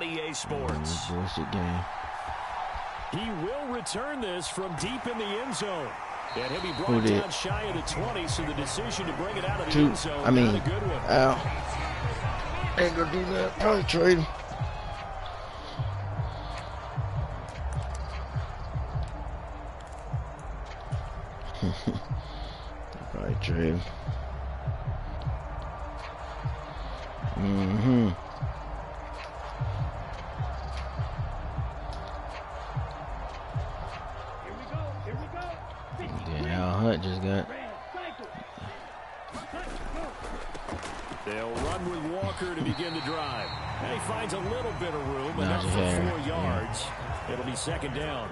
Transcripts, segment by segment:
on EA Sports. Bullshit game. He will return this from deep in the end zone. And he'll be brought down shy of the 20, so the decision to bring it out of the end zone, not a good one. Ain't gonna do that. Probably trade him. Probably trade him. Hunt just got. They'll run with Walker to begin the drive. And he finds a little bit of room, enough for 4 yards. It'll be second down.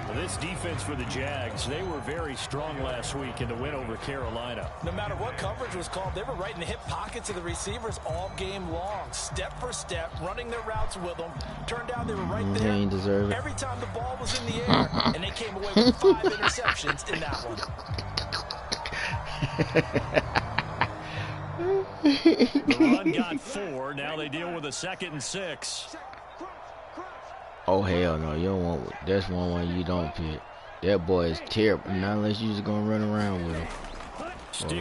Well, this defense for the Jags, they were very strong last week in the win over Carolina. No matter what coverage was called, they were right in the hip pockets of the receivers all game long. Step for step, running their routes with them. Turned out they were right there every time the ball was in the air. And they came away with 5 interceptions in that one. The run got 4. Now they deal with a 2nd and 6. Oh hell no, you don't want. That's one you don't pick. That boy is terrible. Not unless you just gonna run around with him.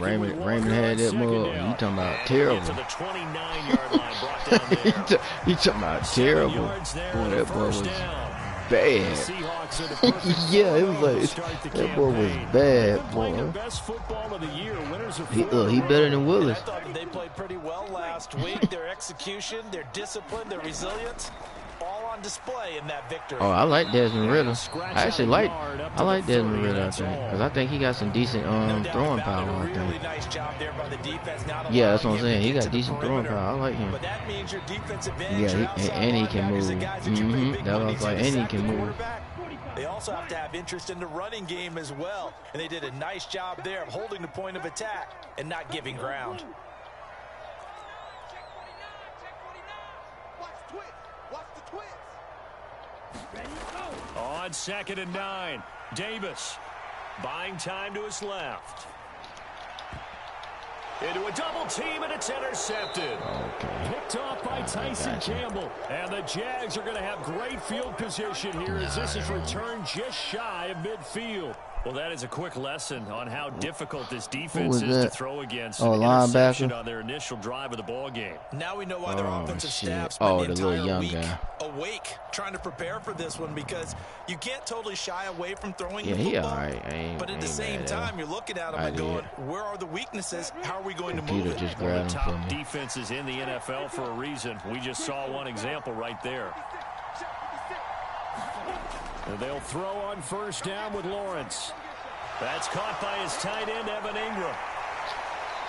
Well, Raymond had that mug. You talking about terrible? To the 29-yard line, brought down there. You talking about terrible? Boy, that boy was bad. Yeah, it was like that boy was bad, boy. He better than Willis. I thought they played pretty well last week. Their execution, their discipline, their resilience, all on display in that victory. Oh, I like Desmond Ritter. I like Desmond Ritter, I think, because I think he got some decent throwing power. I think. Yeah, that's what I'm saying. He got decent throwing power. I like him. But that means your defensive Yeah, and he can move. That was like, and he can move. They also have to have interest in the running game as well, and they did a nice job there of holding the point of attack and not giving ground. On 2nd and 9, Davis buying time to his left. Into a double team, and it's intercepted. Picked off by Tyson Campbell. And the Jags are going to have great field position here as this is returned just shy of midfield. Well, that is a quick lesson on how difficult this defense is to throw against. Interception on their initial drive of the ball game. Now we know why their offensive staff spent the entire week awake trying to prepare for this one, because you can't totally shy away from throwing the football. But at the same time, you're looking at them and going, where are the weaknesses? How are we going to move it? One of the top defenses in the NFL for a reason. We just saw one example right there. They'll throw on 1st down with Lawrence. That's caught by his tight end, Evan Ingram.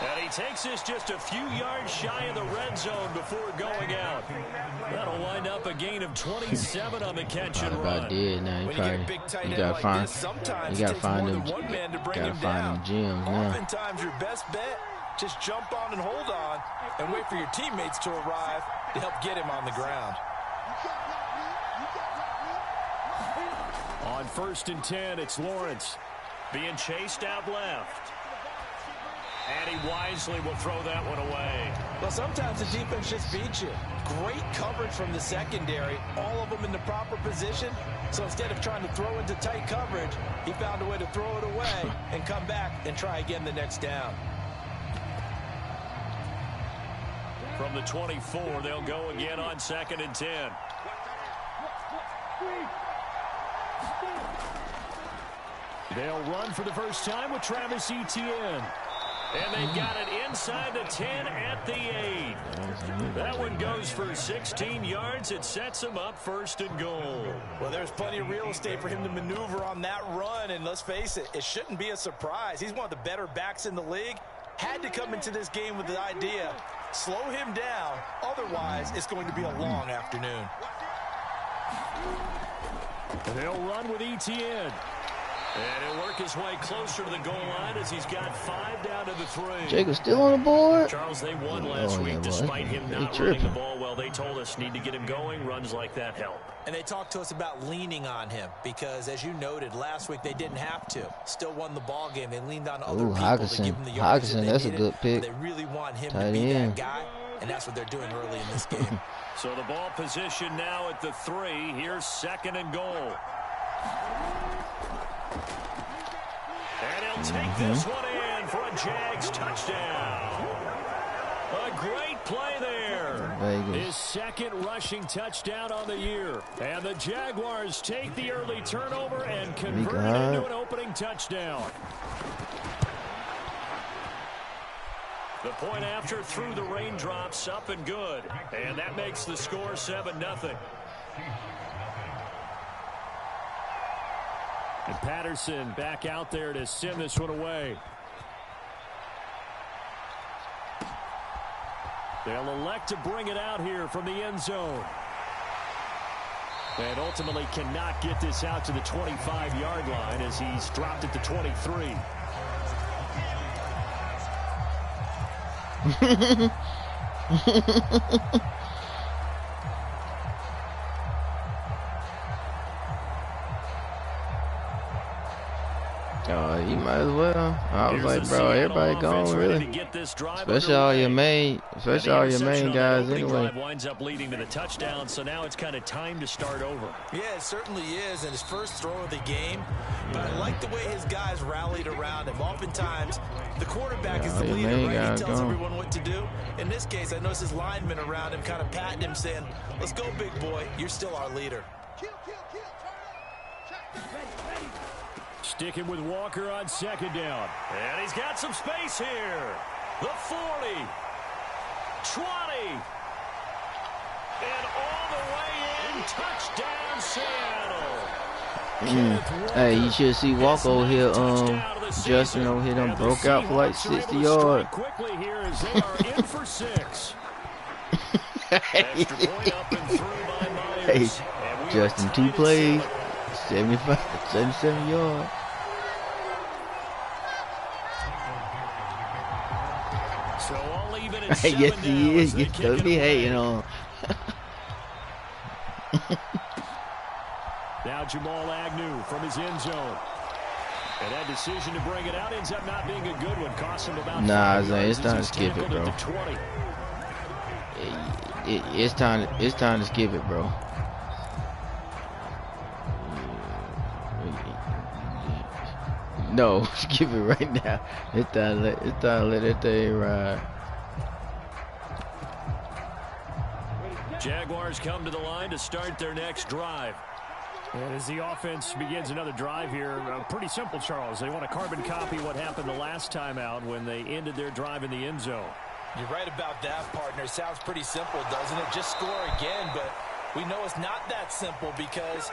And he takes this just a few yards shy of the red zone before going out. That'll wind up a gain of 27 on the catch and run. You gotta find them gems now. Oftentimes your best bet, just jump on and hold on and wait for your teammates to arrive to help get him on the ground. On 1st and 10, it's Lawrence being chased out left. And he wisely will throw that one away. Well, sometimes the defense just beats you. Great coverage from the secondary, all of them in the proper position. So instead of trying to throw into tight coverage, he found a way to throw it away and come back and try again the next down. From the 24, they'll go again on 2nd and 10. They'll run for the first time with Travis Etienne. And they've got it inside the 10 at the 8. That one goes for 16 yards. It sets him up 1st and goal. Well, there's plenty of real estate for him to maneuver on that run. And let's face it, it shouldn't be a surprise. He's one of the better backs in the league. Had to come into this game with the idea, slow him down. Otherwise, it's going to be a long afternoon. They'll run with Etienne. And he'll work his way closer to the goal line as he's got 5 down to the 3. Jacob's still on the board. Charles, they won last week despite him not running the ball well. They told us need to get him going. Runs like that help. And they talked to us about leaning on him because, as you noted, last week they didn't have to. Still won the ball game. They leaned on other people to give him the yards that they needed. That's a good pick. They really want him to be that guy. and that's what they're doing early in this game. So the ball position now at the 3. Here's 2nd and goal. And he'll take this one in for a Jags touchdown. A great play there. His 2nd rushing touchdown on the year. And the Jaguars take the early turnover and convert it into an opening touchdown. The point after through the raindrops, up and good. And that makes the score 7-0. And Patterson back out there to send this one away. They'll elect to bring it out here from the end zone. And ultimately cannot get this out to the 25-yard line as he's dropped at the 23. You might as well. I was like, bro, everybody gone really. Especially all your main guys anyway. Winds up leading to the touchdown, so now it's kind of time to start over. Yeah, it certainly is, and his first throw of the game. But I like the way his guys rallied around him. Oftentimes, the quarterback is the leader, right? He tells everyone what to do. In this case, I noticed his linemen around him kind of patting him, saying, "Let's go, big boy. You're still our leader." Sticking with Walker on 2nd down. And he's got some space here. The 40. 20. And all the way in. Touchdown, Seattle. Hey, you should see Walker over here. Justin over here done broke out for like 60 yards. Quickly here as they are in for 6. Extra point up and through by Myers. Hey, Justin, 2 plays, 77 yards. So all even at 7 yes, he is. You still be hating on. Now Jamal Agnew from his end zone. And that decision to bring it out ends up not being a good one. Cost him about it's time to skip it, bro. It's time to skip it, bro. No, skip it right now. It's time to let that thing ride. Jaguars come to the line to start their next drive. And as the offense begins another drive here, pretty simple, Charles. They want to carbon copy what happened the last time out when they ended their drive in the end zone. You're right about that, partner. Sounds pretty simple, doesn't it? Just score again, but we know it's not that simple because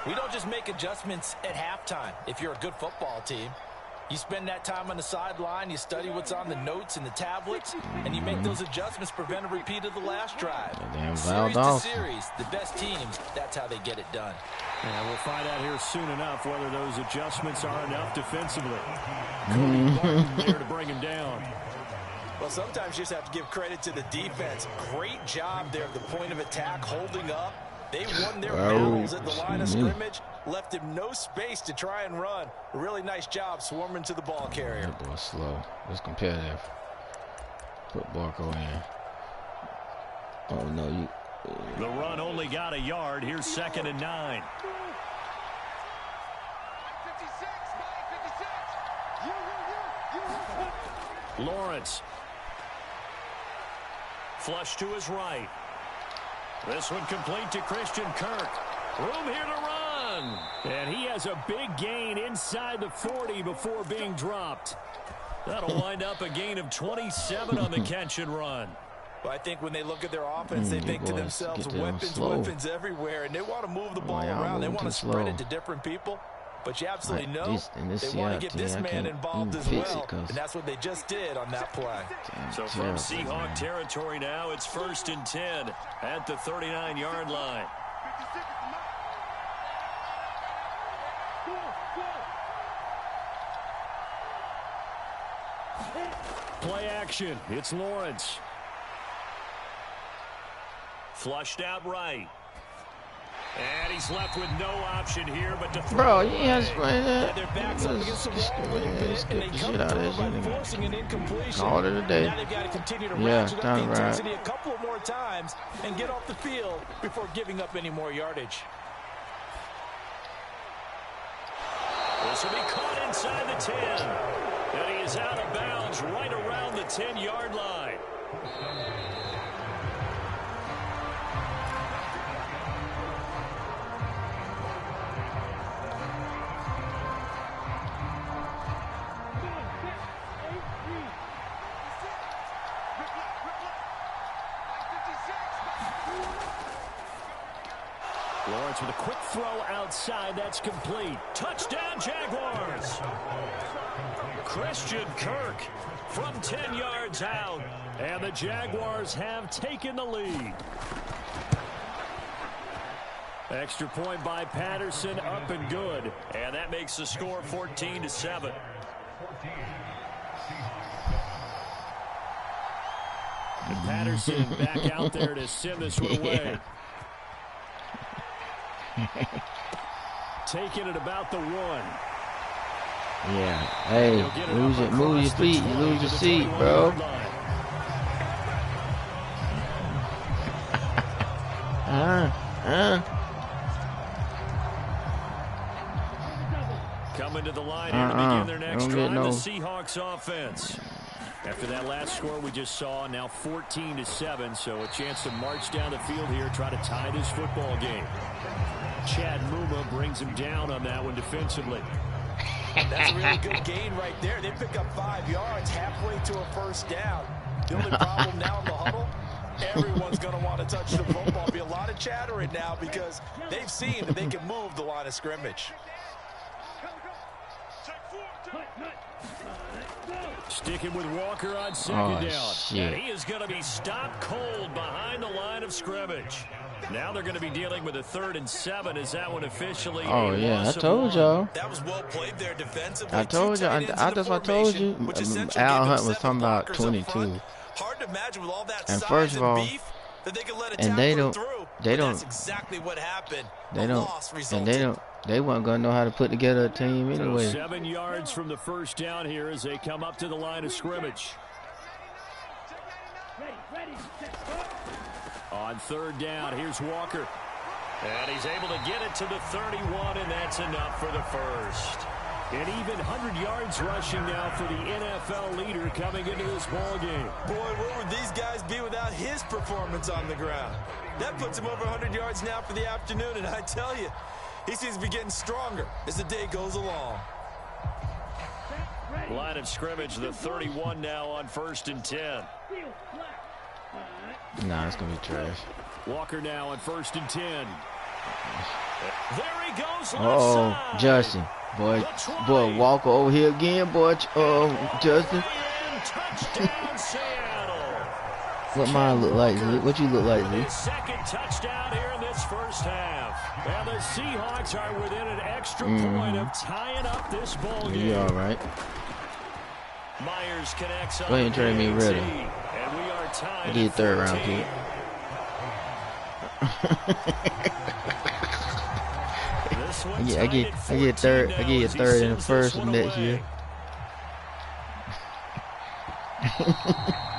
we don't just make adjustments at halftime. If you're a good football team, you spend that time on the sideline, you study what's on the notes and the tablets, and you make those adjustments, prevent a repeat of the last drive. Series to series, the best teams, that's how they get it done. And we'll find out here soon enough whether those adjustments are enough defensively. There to bring him down. Well, sometimes you just have to give credit to the defense. Great job there at the point of attack, holding up. They won their battles at the line of scrimmage, left him no space to try and run. A really nice job swarming to the ball carrier. That boy's slow. It's competitive. Put Barco in. Oh, no, you... The run only got a yard. Here's 2nd and 9. Lawrence. Flush to his right. This one complete to Christian Kirk. Room here to run. And he has a big gain inside the 40 before being dropped. That'll wind up a gain of 27 on the catch and run. Well, I think when they look at their offense, they think to themselves, weapons everywhere, and they want to move the ball around. They want to spread it to different people. But you absolutely know they want to get this man involved as well, and that's what they just did on that play. So from Seahawk territory now, it's 1st and 10 at the 39-yard line. Play action. It's Lawrence. Flushed out right. And he's left with no option here but to throw. Bro, you ain't playing that. Their backs up against the wall a little bit, and they come through by forcing an incompletion. Call it a day. Now they've got to continue to ratchet up the intensity a couple of more times and get off the field before giving up any more yardage. This will be caught inside the 10. And he is out of bounds right around the 10-yard line. Lawrence with a quick throw outside. That's complete. Touchdown, Jaguars. Christian Kirk from 10 yards out. And the Jaguars have taken the lead. Extra point by Patterson, up and good. And that makes the score 14-7. And Patterson back out there to send this one away. Taking it about the 1. Yeah. Hey, move your feet. You lose your seat, bro. Coming to the line here to begin their next drive, the Seahawks offense. After that last score we just saw, now 14-7, so a chance to march down the field here, try to tie this football game. Chad Muma brings him down on that one defensively. That's a really good gain right there. They pick up 5 yards halfway to a first down. The only problem now in the huddle, everyone's going to want to touch the football. There'll be a lot of chattering now because they've seen that they can move the line of scrimmage. Sticking with Walker on second down. Shit. And he is going to be stopped cold behind the line of scrimmage. Now they're going to be dealing with a 3rd and 7 as that one officially. Oh, yeah, I told y'all. That was well played there defensively. I told you. That's what I told you. Al Hunt was talking about 22. Hard to imagine with all that and size first of all, beef that they can let a and they don't. That's exactly what happened. They don't. And they don't. They weren't going to know how to put together a team anyway. So 7 yards from the first down here as they come up to the line of scrimmage. On 3rd down, here's Walker. And he's able to get it to the 31, and that's enough for the first. And even 100 yards rushing now for the NFL leader coming into this ball game. Boy, where would these guys be without his performance on the ground? That puts him over 100 yards now for the afternoon, and I tell you, he seems to be getting stronger as the day goes along. Line of scrimmage, the 31 now on 1st and 10. Nah, it's going to be trash. Walker now on 1st and 10. There he goes. Oh, Justin. Boy, Walker over here again, boy. Justin. Touchdown, Seattle. What mine look like, Z? What you look like, Z? Second touchdown here in this first half. And the Seahawks are within an extra point of tying up this ball game. You all right? Myers connects on. Go ahead and trade me Ritter. And we are tied. I get 3rd round pick. I get 3rd. I get 3rd and the 1st of next year.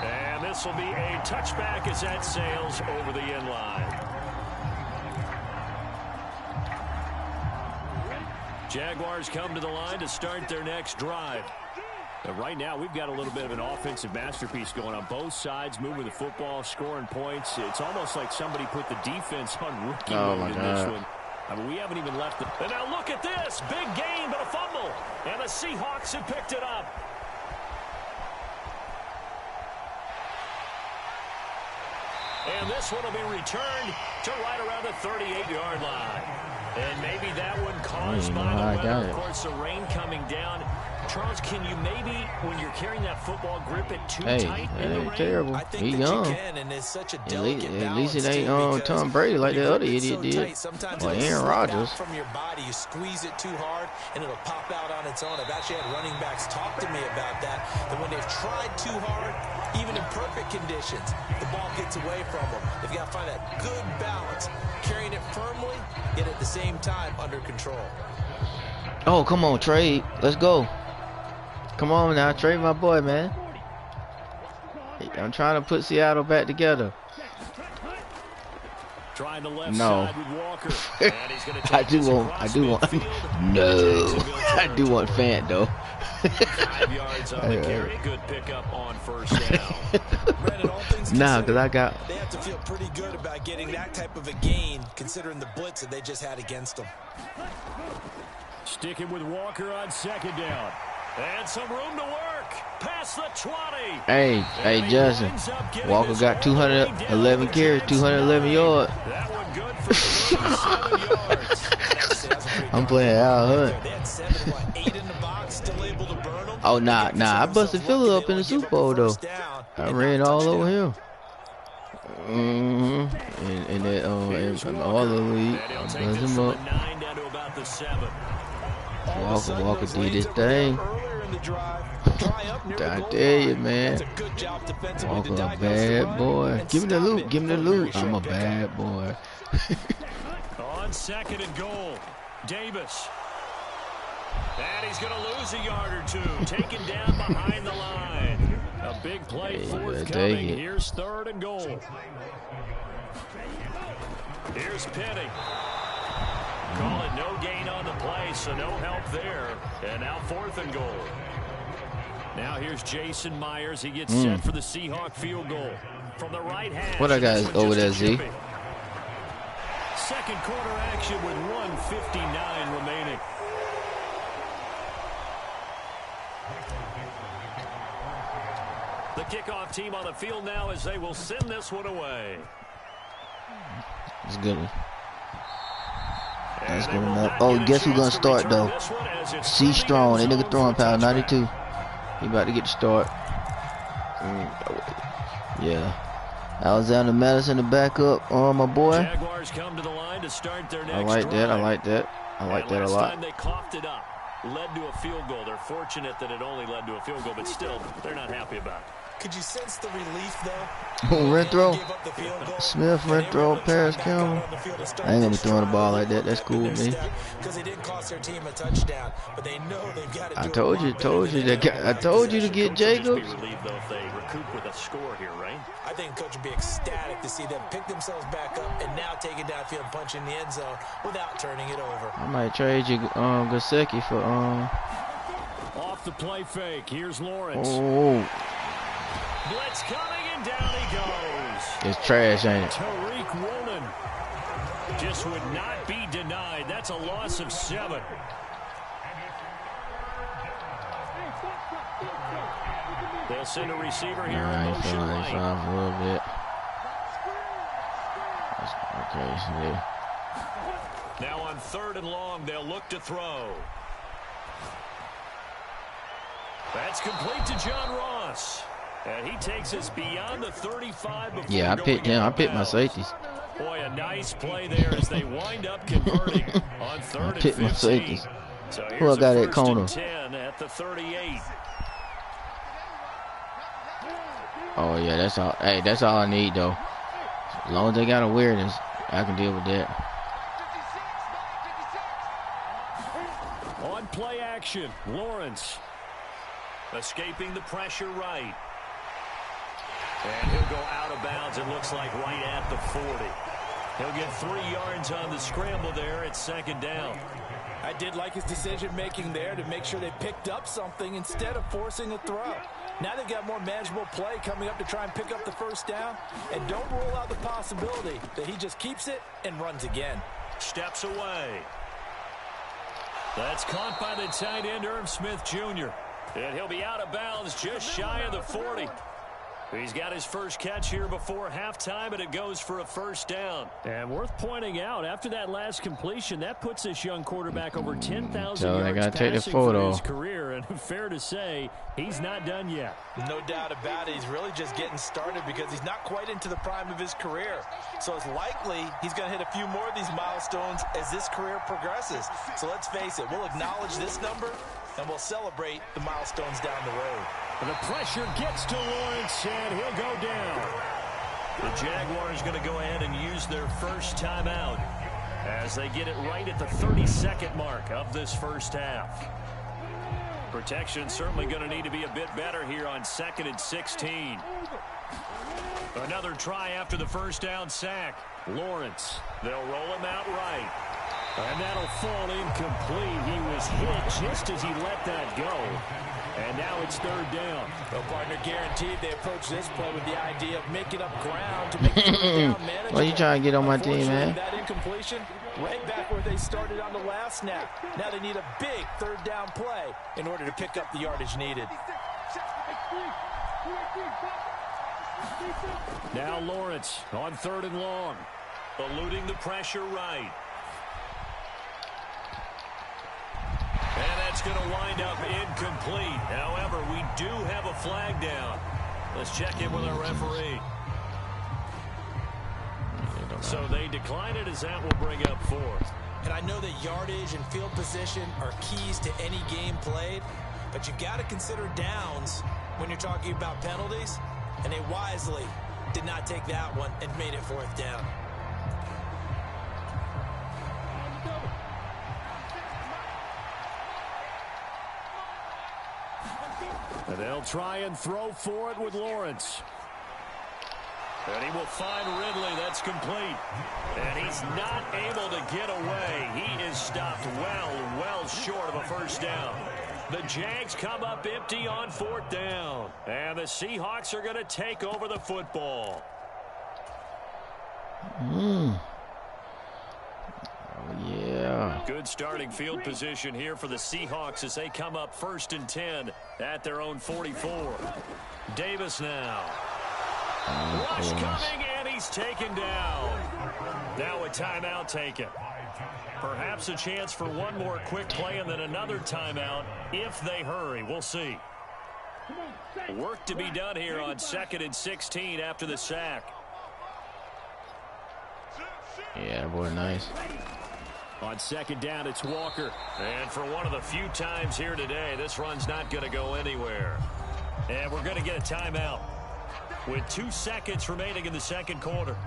And this will be a touchback as that sails over the end line. Jaguars come to the line to start their next drive. But right now, we've got a little bit of an offensive masterpiece going on both sides, moving the football, scoring points. It's almost like somebody put the defense on rookie mode in this one. I mean, we haven't even left it. And now look at this. Big gain, but a fumble. And the Seahawks have picked it up. And this one will be returned to right around the 38-yard line. And maybe that one caused by the weather. Of course, the rain coming down. Charles, can you maybe, when you're carrying that football, grip it too tight in the rain? Terrible. I think he that young. you can, and it's such a delicate at least it ain't Tom Brady like that other idiot did. Or Aaron Rodgers. From your body, you squeeze it too hard, and it'll pop out on its own. I've actually had running backs talk to me about that when they've tried too hard, even in perfect conditions, the ball gets away from them. They've got to find that good balance balance, carrying it firmly, yet at the same time under control. Oh, come on, trade. Let's go. Come on now, trade my boy, man. I'm trying to put Seattle back together. Trying to left no. side with Walker. I do want no. I do want Fant though. 5 yards on the carry. Good pickup on first down. Nah, because I got. They have to feel pretty good about getting that type of a gain, considering the blitz that they just had against them. Sticking with Walker on second down. And some room to work. Past the 20. Hey, Justin. Walker got 211 carries, 211 yards. That one good for 37 yards. I'm playing Al Hunt. They had 7, 8 in the box, still able to burn them. Oh, nah. I busted Phillip up in the Super Bowl, though. I ran all over him. And that, in all the league, I buzzed him up. Walker did his thing. I tell you, man. Walker a bad boy. Give me the loot. I'm a bad boy. On second and goal, Davis. And he's going to lose a yard or two. Taken down behind the line. A big play forthcoming. Here's third and goal. Here's Penny. Call it no gain on the play, so no help there. And now fourth and goal. Now here's Jason Myers. He gets set for the Seahawk field goal. From the right hand. What I got over there, Z? Second quarter action with 1:59 remaining. The kickoff team on the field now as they will send this one away. It's good. That's good enough. Oh, guess who's gonna start though? C Strong. That nigga throwing power 92. He about to get the start. Yeah. Alexander Madison, the backup. Oh, my boy. Jaguars come to the line to start their next I like that. I like that a lot. Time they coughed it up. Led to a field goal. They're fortunate that it only led to a field goal, but still, they're not happy about it. Could you sense the relief, though? Renthro. Smith, Renthro, Paris Campbell. I ain't gonna be throwing the ball like that. That's cool with me. Because they didn't cost their team a touchdown, but they know they've got to I told you to get Jacobs. Recoup with a score here, right? I think coach would be ecstatic to see them pick themselves back up and now take it downfield and punch in the end zone without turning it over. I might trade you Gesicki for Off the play fake. Here's Lawrence. Oh. Blitz coming and down he goes. It's trash, ain't it? Tariq Woolen just would not be denied. That's a loss of 7. They'll send a receiver here in motion right. For a little bit. Okay, yeah. Now on third and long, they'll look to throw. That's complete to John Ross. And he takes us beyond the 35 before yeah, I picked him. I picked my safeties. Boy, a nice play there as they wind up converting on third and 15. My safeties. So who I got at corner? 10 at the 38. Oh yeah, that's all. Hey, that's all I need though. As long as they got awareness, I can deal with that. On play action, Lawrence escaping the pressure right. And he'll go out of bounds, it looks like right at the 40. He'll get 3 yards on the scramble there at second down. I did like his decision-making there to make sure they picked up something instead of forcing a throw. Now they've got more manageable play coming up to try and pick up the first down. And don't rule out the possibility that he just keeps it and runs again. Steps away. That's caught by the tight end, Irv Smith Jr. And he'll be out of bounds just shy of the 40. He's got his first catch here before halftime, and it goes for a first down. And worth pointing out, after that last completion, that puts this young quarterback over 10,000 yards passing for his career. And fair to say, he's not done yet. No doubt about it. He's really just getting started because he's not quite into the prime of his career. So it's likely he's going to hit a few more of these milestones as this career progresses. So let's face it, we'll acknowledge this number, and we'll celebrate the milestones down the road. The pressure gets to Lawrence, and he'll go down. The Jaguars going to go ahead and use their first timeout as they get it right at the 32nd mark of this first half. Protection certainly going to need to be a bit better here on 2nd and 16. Another try after the first down sack. Lawrence, they'll roll him out right. And that'll fall incomplete. He was hit just as he let that go. And now it's 3rd down. Well, partner, guaranteed they approach this play with the idea of making up ground to make 3rd down manageable. Why you trying to get on my team, man? That incompletion, right back where they started on the last snap. Now they need a big 3rd down play in order to pick up the yardage needed. Now Lawrence on 3rd and long. Eluding the pressure right. And that's going to wind up incomplete. However, we do have a flag down. Let's check in with our referee. So they decline it as that will bring up 4th. And I know that yardage and field position are keys to any game played, but you've got to consider downs when you're talking about penalties, and they wisely did not take that one and made it 4th down. And they'll try and throw for it with Lawrence. And he will find Ridley. That's complete. And he's not able to get away. He is stopped well short of a first down. The Jags come up empty on 4th down. And the Seahawks are going to take over the football. Oh, yeah. Good starting field position here for the Seahawks as they come up 1st and 10 at their own 44. Davis now. Rush coming, and he's taken down. Now a timeout taken. Perhaps a chance for one more quick play and then another timeout if they hurry. We'll see. Work to be done here on 2nd and 16 after the sack. Yeah, boy, nice. On 2nd down, it's Walker. And for one of the few times here today, this run's not going to go anywhere. And we're going to get a timeout with 2 seconds remaining in the 2nd quarter.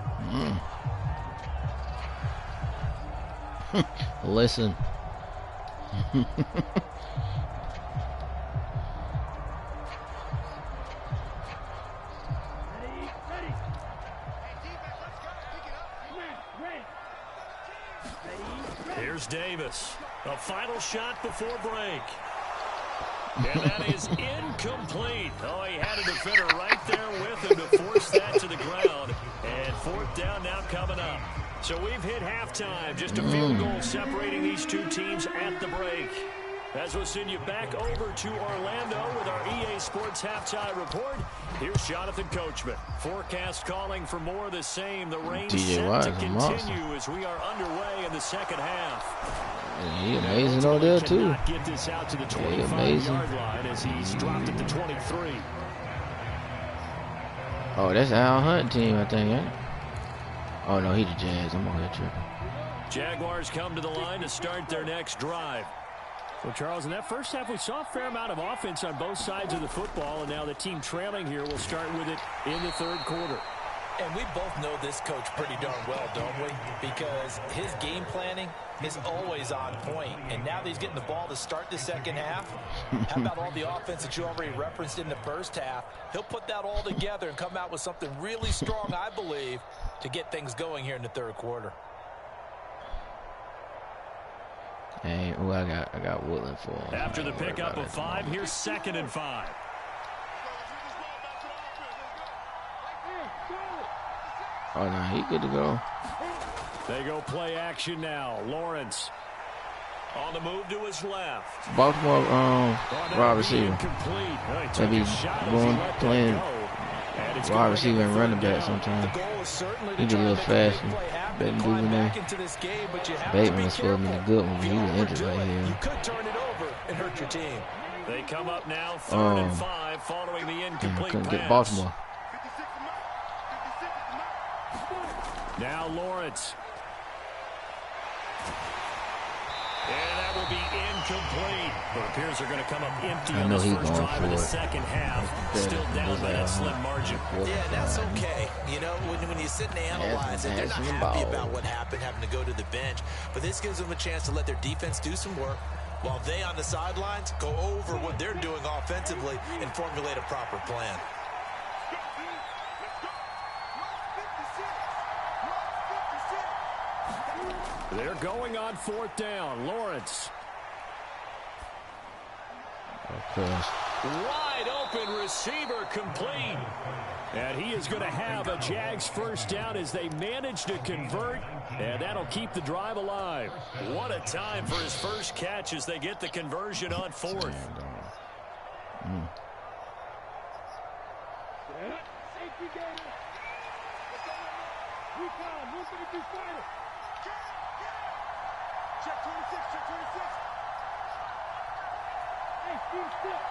Listen. Here's Davis. A final shot before break. And that is incomplete. Oh, he had a defender right there with him to force that to the ground. And 4th down now coming up. So we've hit halftime. Just a field goal separating these two teams at the break. As we'll send you back over to Orlando with our EA Sports Halftime Report, here's Jonathan Coachman. Forecast calling for more of the same. The rain set to continue as we are underway in the 2nd half. Yeah, he's amazing over there, too. Get this out to the 25-yard line as he's dropped at the 23. Oh, that's Al Hunt team, I think, yeah? Oh, no, he's the Jags. I'm over here tripping. Jaguars come to the line to start their next drive. Well, Charles, in that first half, we saw a fair amount of offense on both sides of the football, and now the team trailing here will start with it in the 3rd quarter. And we both know this coach pretty darn well, don't we? Because his game planning is always on point. And now that he's getting the ball to start the 2nd half, how about all the offense that you already referenced in the first half? He'll put that all together and come out with something really strong, I believe, to get things going here in the 3rd quarter. Hey, oh, I got Woodland for him. After the pickup of 5, here's 2nd and 5. Oh, no, he good to go. They go play action now. Lawrence on the move to his left. Baltimore wide receiver. Maybe going playing wide receiver and running back sometimes. He get a little faster. Bateman moving there. Bateman was supposed to be the good one, but he was injured right here. You could turn it over and hurt your team. They come up now 3rd and 5 following the incomplete couldn't pass. get Baltimore. Now Lawrence. And that will be incomplete. It appears they're going to come up empty on this first drive of the second half. Still down by that slim margin. Yeah, that's okay. You know, when you sit and analyze it, they're not happy about what happened, having to go to the bench. But this gives them a chance to let their defense do some work, while they on the sidelines go over what they're doing offensively and formulate a proper plan. They're going on fourth down. Lawrence. Wide open receiver complete. And he is going to have a Jags first down as they manage to convert. And that'll keep the drive alive. What a time for his first catch as they get the conversion on fourth. Check 26, check 26. Hey, Steve, step.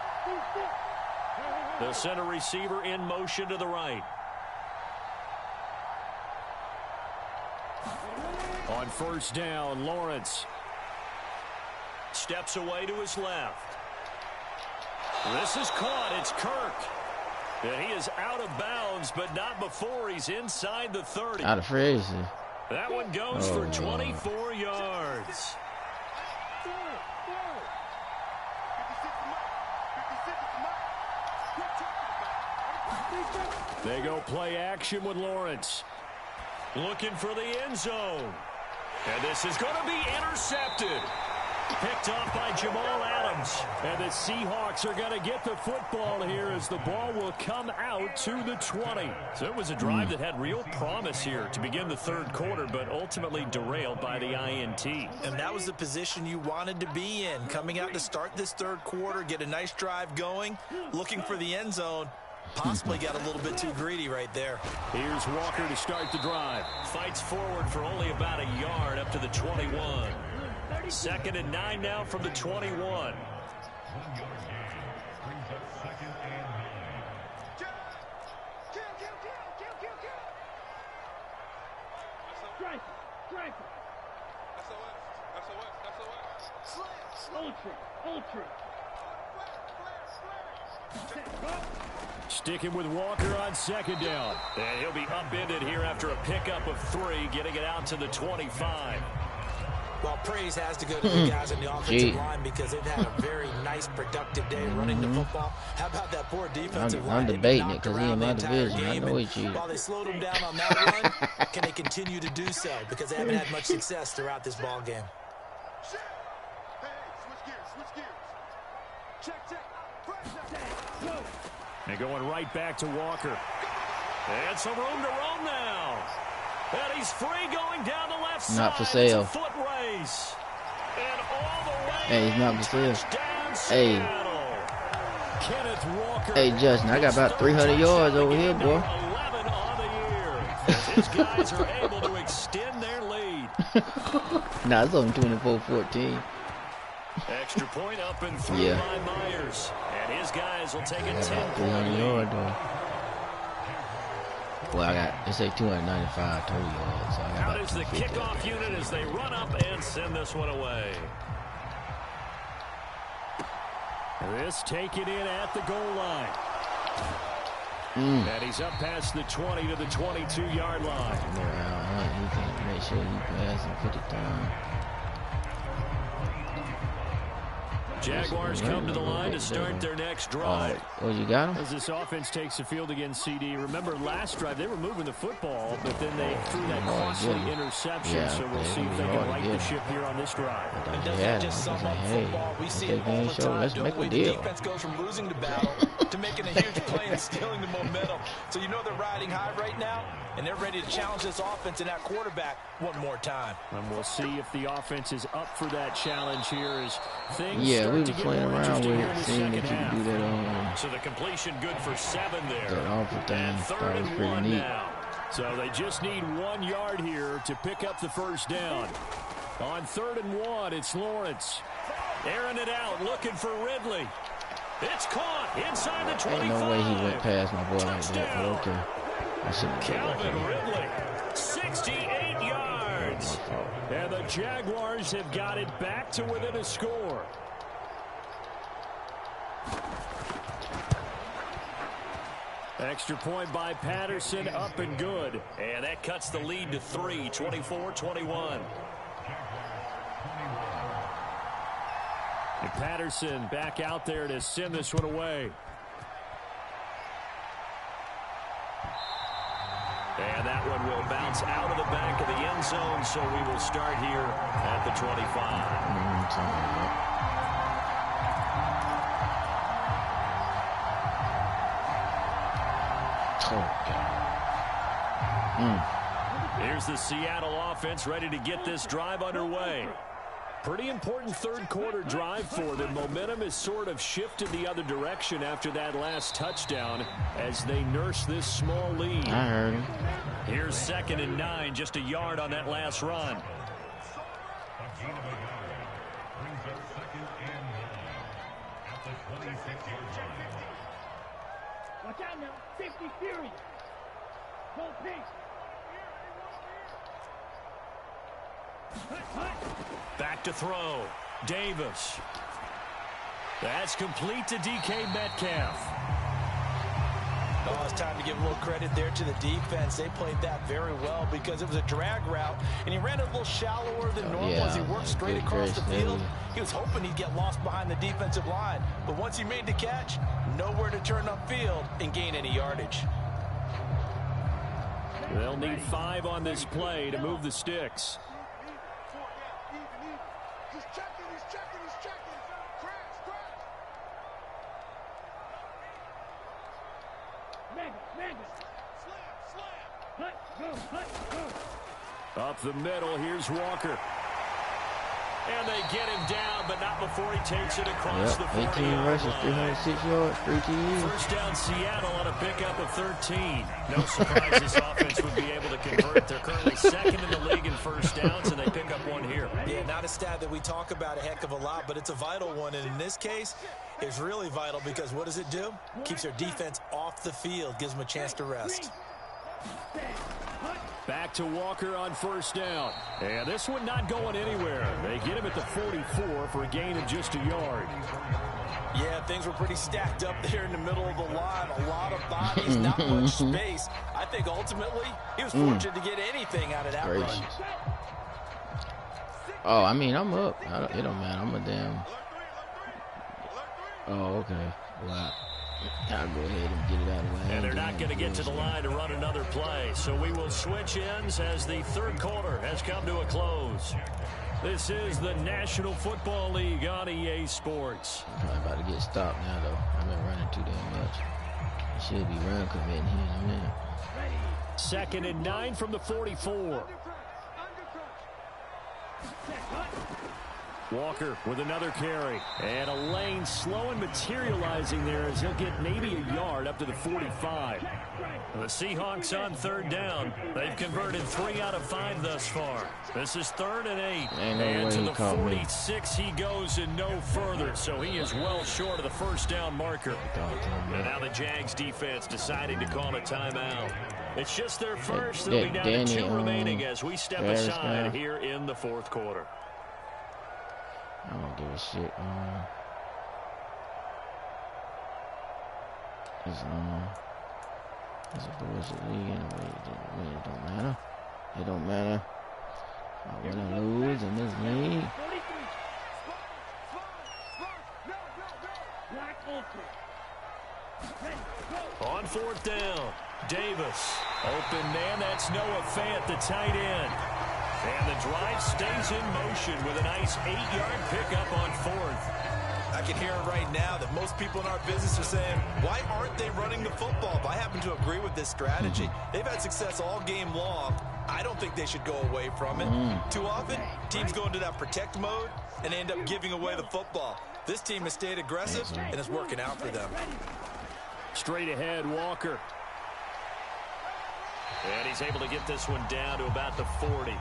The center receiver in motion to the right. On first down, Lawrence steps away to his left. This is caught. It's Kirk. And he is out of bounds, but not before he's inside the 30. Out of phrase. That one goes for 24 yards. They go play action with Lawrence. Looking for the end zone. And this is going to be intercepted. Picked off by Jamal Adams. And the Seahawks are going to get the football here as the ball will come out to the 20. So it was a drive that had real promise here to begin the third quarter, but ultimately derailed by the INT. And that was the position you wanted to be in. Coming out to start this third quarter, get a nice drive going, looking for the end zone. Possibly got a little bit too greedy right there. Here's Walker to start the drive. Fights forward for only about a yard up to the 21. 2nd and 9 now from the 21. Sticking with Walker on 2nd down. And he'll be upended here after a pickup of 3, getting it out to the 25. Well, praise has to go to the guys in the offensive line because they've had a very nice, productive day running the football. How about that poor defensive line? I'm debating it because he in my division. I know he's cheating. While they slowed him down on that run, can they continue to do so? Because they haven't had much success throughout this ball game. And going right back to Walker. And some room to roam now. And he's free going down the left side. Not for sale. It's a foot race. And all the way. Hey, he's not for sale. Hey. Kenneth Walker. Hey, Justin, I got about 300 yards over here, boy. 11 on the year. His guys are able to extend their lead. Nah, it's only 24-14. Extra point up and through by Myers. And his guys will take a 10-point lead. Well, I got, they say 295 total yards. So out is the kickoff unit as they run up and send this one away. This taken in at the goal line. And he's up past the 20 to the 22-yard line. He can make sure he pass and put it down. Jaguars come to the line to start their next drive. Oh, you got him? As this offense takes the field against CD. Remember, last drive, they were moving the football, but then they threw that costly interception. So we'll see if they can right the ship here on this drive. And doesn't that just sum up football? We see it all the time. The way the defense goes from losing the battle to making a huge play and stealing the momentum. So you know they're riding high right now, and they're ready to challenge this offense and that quarterback one more time. And we'll see if the offense is up for that challenge here as things we were playing around with it, seeing that you can do that on. So the completion good for 7 there. That offer thing, and third and 1 neat. Now. So they just need 1 yard here to pick up the first down. On 3rd and 1, it's Lawrence. Airing it out, looking for Ridley. It's caught inside the 25. Ain't no way he went past my boy like that, but okay. I shouldn't have Calvin Ridley, 68 yards. And the Jaguars have got it back to within a score. Extra point by Patterson, up and good. And that cuts the lead to 3, 24-21. And Patterson back out there to send this one away. And that one will bounce out of the back of the end zone, so we will start here at the 25. Here's the Seattle offense ready to get this drive underway. Pretty important third quarter drive for them. Momentum has sort of shifted the other direction after that last touchdown as they nurse this small lead. I heard him. Here's 2nd and 9, just a yard on that last run. Watch out now. 50 Fury. Go pace. Back to throw. Davis. That's complete to DK Metcalf. Oh, it's time to give a little credit there to the defense. They played that very well because it was a drag route, and he ran it a little shallower than normal as he worked straight across the field. He was hoping he'd get lost behind the defensive line, but once he made the catch, nowhere to turn upfield and gain any yardage. They'll need 5 on this play to move the sticks. He's checking. Crash. Slam. Up the middle, here's Walker. And they get him down, but not before he takes it across the 40. 18 rushes, 306 yards, 3 TDs. First down Seattle on a pickup of 13. No surprise this offense would be able to convert. They're currently 2nd in the league in first downs, and they pick up 1 here. Yeah, not a stat that we talk about a heck of a lot, but it's a vital one. And in this case, it's really vital because what does it do? Keeps their defense off the field, gives them a chance to rest. Back to Walker on first down. And this one not going anywhere. They get him at the 44 for a gain of just a yard. Yeah, things were pretty stacked up there in the middle of the line. A lot of bodies, not much space. I think ultimately he was fortunate to get anything out of that run. Oh, I mean, I'm up. It don't matter. I'm a damn. Oh, okay. Wow. I'll go ahead and get it out of the way. And they're not going to get to the line to run another play. So we will switch ends as the third quarter has come to a close. This is the National Football League on EA Sports. I'm probably about to get stopped now, though. I've been running too damn much. I should be run committing here in a minute. 2nd and 9 from the 44. Walker with another carry. And a lane slow and materializing there as he'll get maybe a yard up to the 45. The Seahawks on third down. They've converted 3 out of 5 thus far. This is 3rd and 8. And to the 46 he goes and no further. So he is well short of the first down marker. And now the Jags defense deciding to call a timeout. It's just their first. They'll be down to 2 remaining as we step aside here in the fourth quarter. I don't give a shit. It's a bullshit league anyway. It don't matter. It don't matter. I win and lose in this league. On fourth down, Davis. Open man, that's Noah Fant, the tight end. And the drive stays in motion with a nice 8-yard pickup on 4th. I can hear it right now that most people in our business are saying, why aren't they running the football? But I happen to agree with this strategy. They've had success all game long. I don't think they should go away from it. Too often, teams go into that protect mode and end up giving away the football. This team has stayed aggressive, and it's working out for them. Straight ahead, Walker. And he's able to get this one down to about the 40.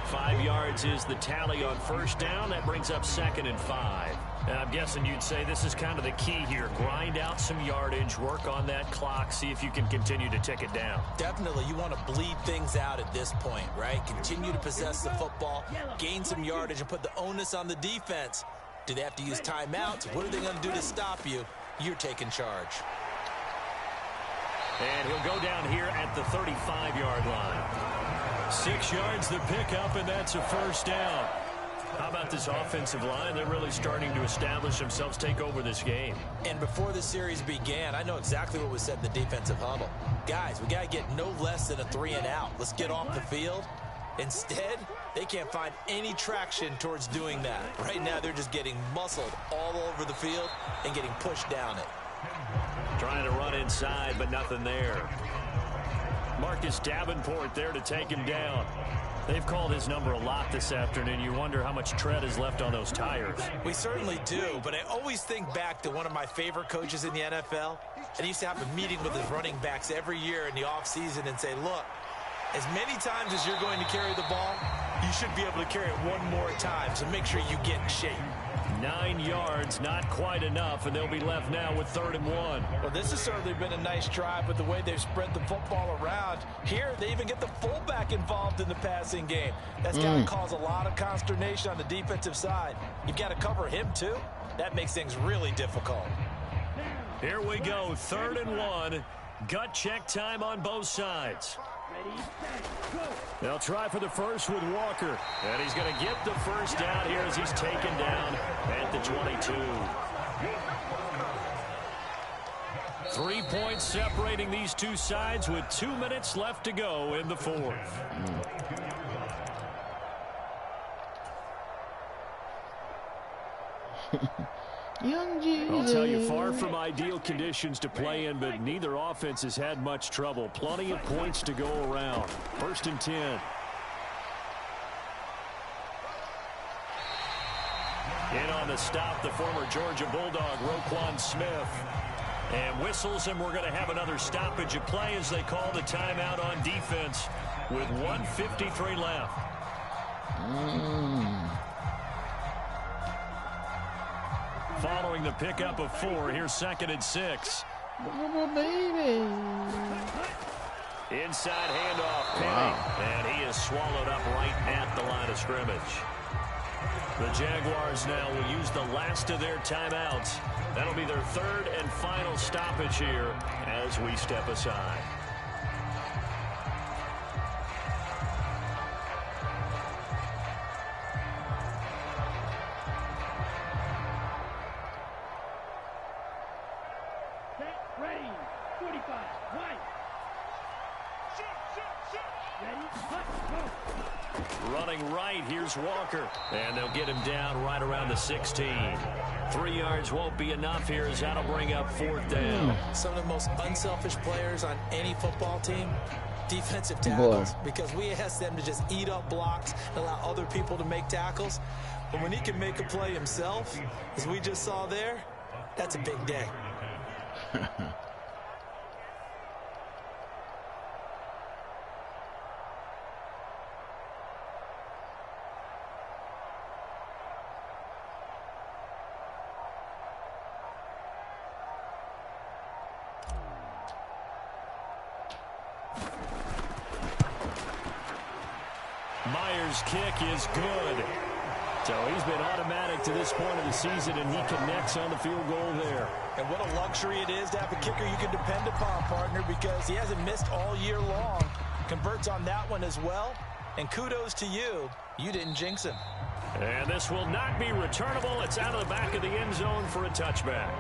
5 5 yards is the tally on first down. That brings up 2nd and 5. And I'm guessing you'd say this is kind of the key here. Grind out some yardage, work on that clock, see if you can continue to tick it down. Definitely. You want to bleed things out at this point, right? Continue to possess the football, gain some yardage, and put the onus on the defense. Do they have to use timeouts? What are they going to do to stop you? You're taking charge. And he'll go down here at the 35-yard line. 6 yards the pickup, and that's a first down. How about this offensive line? They're really starting to establish themselves, take over this game. And before the series began, I know exactly what was said in the defensive huddle. Guys, we got to get no less than a 3-and-out. Let's get off the field. Instead, they can't find any traction towards doing that. Right now, they're just getting muscled all over the field and getting pushed down it. Trying to run inside, but nothing there. Marcus Davenport there to take him down. They've called his number a lot this afternoon. You wonder how much tread is left on those tires. We certainly do, but I always think back to one of my favorite coaches in the NFL. And he used to have a meeting with his running backs every year in the offseason and say, look, as many times as you're going to carry the ball, you should be able to carry it one more time, so make sure you get in shape. 9 yards, not quite enough, and they'll be left now with 3rd and 1. Well, this has certainly been a nice drive with the way they've spread the football around. Here, they even get the fullback involved in the passing game. That's got to cause a lot of consternation on the defensive side. You've got to cover him, too. That makes things really difficult. Here we go, 3rd and 1. Gut check time on both sides. They'll try for the first with Walker. And he's going to get the first down here as he's taken down at the 22. 3 points separating these two sides with 2 minutes left to go in the 4th. Young Jesus. I'll tell you, far from ideal conditions to play in, but neither offense has had much trouble. Plenty of points to go around. 1st and 10. In on the stop, the former Georgia Bulldog, Roquan Smith. And whistles, and we're going to have another stoppage of play as they call the timeout on defense with 1:53 left. Following the pickup of 4, here's 2nd and 6. Baby. Inside handoff, Penny, and he is swallowed up right at the line of scrimmage. The Jaguars now will use the last of their timeouts. That'll be their 3rd and final stoppage here as we step aside. Ready, 45, right. Ready, go. Running right, here's Walker. And they'll get him down right around the 16. 3 yards won't be enough here as that'll bring up 4th down. Some of the most unselfish players on any football team, defensive tackles, because we ask them to just eat up blocks and allow other people to make tackles. But when he can make a play himself, as we just saw there, that's a big day. Myers' kick is good. So he's been automatic to this point of the season, and he connects on the field goal there. And what a luxury it is to have a kicker you can depend upon, partner, because he hasn't missed all year long. Converts on that one as well. And kudos to you. You didn't jinx him. And this will not be returnable. It's out of the back of the end zone for a touchback.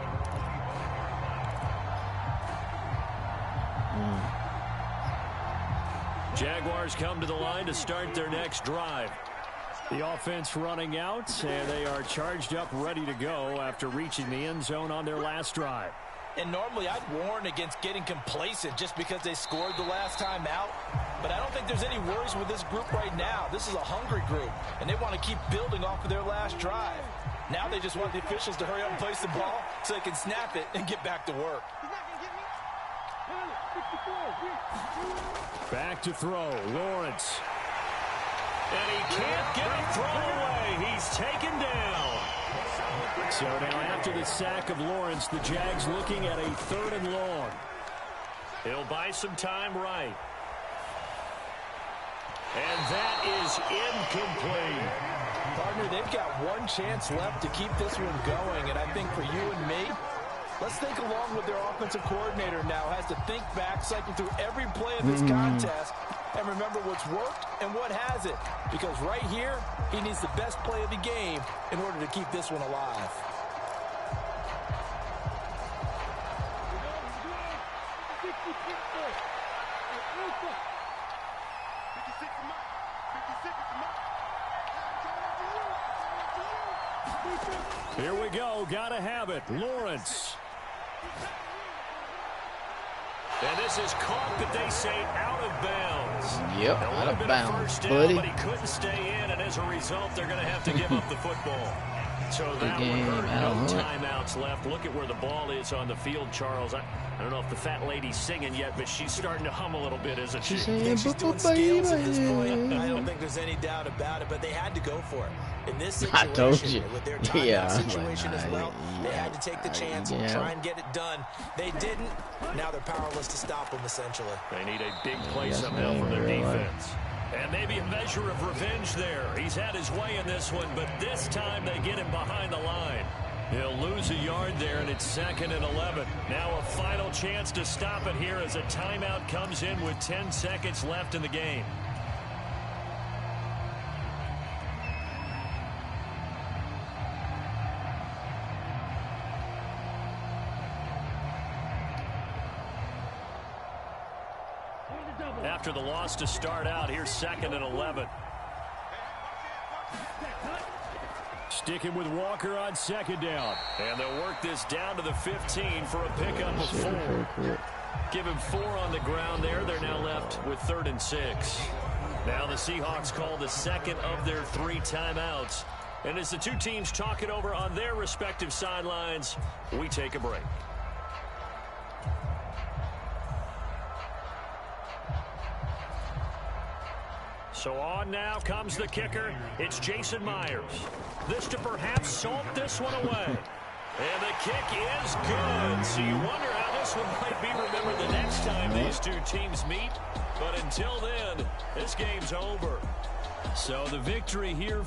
Jaguars come to the line to start their next drive. The offense running out, and they are charged up, ready to go after reaching the end zone on their last drive. And normally I'd warn against getting complacent just because they scored the last time out. But I don't think there's any worries with this group right now. This is a hungry group, and they want to keep building off of their last drive. Now they just want the officials to hurry up and place the ball so they can snap it and get back to work. Back to throw, Lawrence. And he can't throw away. He's taken down. So now after the sack of Lawrence, the Jags looking at a 3rd and long. He'll buy some time right. And that is incomplete. Partner, they've got one chance left to keep this one going. And I think for you and me, let's think along with their offensive coordinator now. Has to think back, cycle through every play of this contest, and remember what's worked and what hasn't. Because right here, he needs the best play of the game in order to keep this one alive. Here we go. Gotta have it. Lawrence. And this is caught, but they say out of bounds. Yep, out of bounds, buddy. But he couldn't stay in, and as a result, they're going to have to give up the football. So that one hurt. No timeouts left. Look at where the ball is on the field, Charles. I don't know if the fat lady's singing yet, but she's starting to hum a little bit, isn't she? She's doing scales at this point. I don't think there's any doubt about it, but they had to go for it. In this situation, with their timeout situation as well, they had to take the chance and try and get it done. They didn't. Now they're powerless to stop them, essentially. They need a big play somehow from their defense. And maybe a measure of revenge there. He's had his way in this one, but this time they get him behind the line. He'll lose a yard there, and it's 2nd and 11. Now a final chance to stop it here as a timeout comes in with 10 seconds left in the game. After the loss to start out, here's 2nd and 11. Sticking with Walker on 2nd down. And they'll work this down to the 15 for a pickup of 4. Give him 4 on the ground there. They're now left with 3rd and 6. Now the Seahawks call the 2nd of their 3 timeouts. And as the two teams talk it over on their respective sidelines, we take a break. So on now comes the kicker. It's Jason Myers. This to perhaps salt this one away. And the kick is good. So you wonder how this one might be remembered the next time these two teams meet. But until then, this game's over. So the victory here.